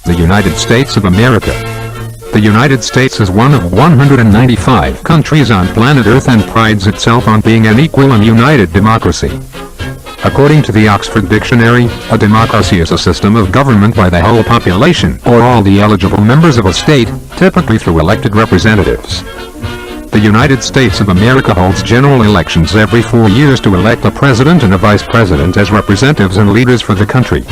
The United States of America. The United States is one of 195 countries on planet Earth and prides itself on being an equal and united democracy. According to the Oxford Dictionary, a democracy is a system of government by the whole population or all the eligible members of a state, typically through elected representatives. The United States of America holds general elections every 4 years to elect a president and a vice president as representatives and leaders for the country.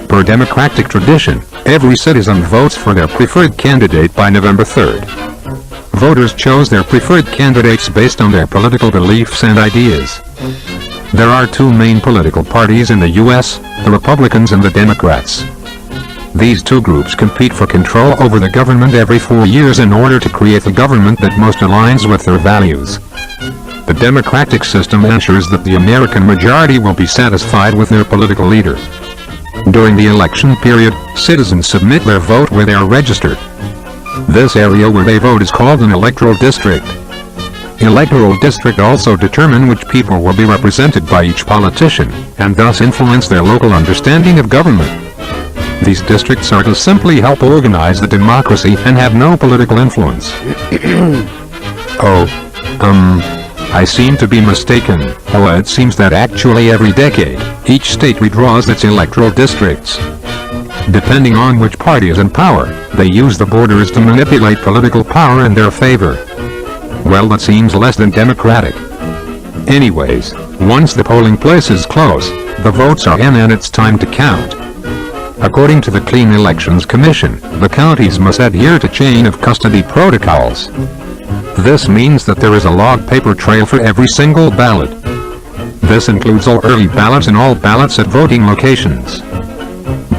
Per democratic tradition, every citizen votes for their preferred candidate by November 3rd. Voters chose their preferred candidates based on their political beliefs and ideas. There are two main political parties in the U.S., the Republicans and the Democrats. These two groups compete for control over the government every 4 years in order to create the government that most aligns with their values. The democratic system ensures that the American majority will be satisfied with their political leader. During the election period, citizens submit their vote where they are registered. This area where they vote is called an electoral district. Electoral district also determine which people will be represented by each politician, and thus influence their local understanding of government. These districts are to simply help organize the democracy and have no political influence. I seem to be mistaken. It seems that actually every decade, each state redraws its electoral districts. Depending on which party is in power, they use the borders to manipulate political power in their favor. Well, that seems less than democratic. Anyways, once the polling places close, the votes are in and it's time to count. According to the Clean Elections Commission, the counties must adhere to chain of custody protocols. This means that there is a log paper trail for every single ballot. This includes all early ballots and all ballots at voting locations.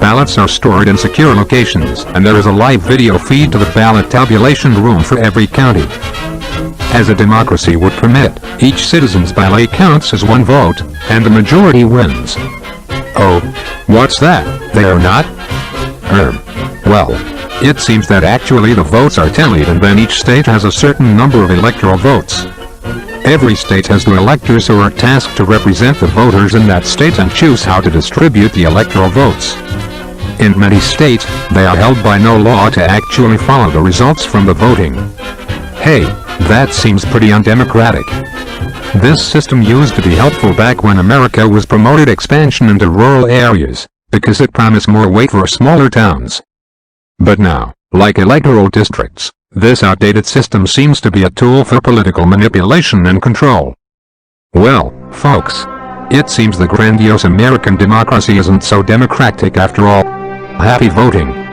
Ballots are stored in secure locations, and there is a live video feed to the ballot tabulation room for every county. As a democracy would permit, each citizen's ballot counts as one vote, and the majority wins. Oh, what's that? They are not? Well, it seems that actually the votes are tallied and then each state has a certain number of electoral votes. Every state has two electors who are tasked to represent the voters in that state and choose how to distribute the electoral votes. In many states, they are held by no law to actually follow the results from the voting. Hey, that seems pretty undemocratic. This system used to be helpful back when America was promoted expansion into rural areas, because it promised more weight for smaller towns. But now, like electoral districts, this outdated system seems to be a tool for political manipulation and control. Well, folks, it seems the grandiose American democracy isn't so democratic after all. Happy voting!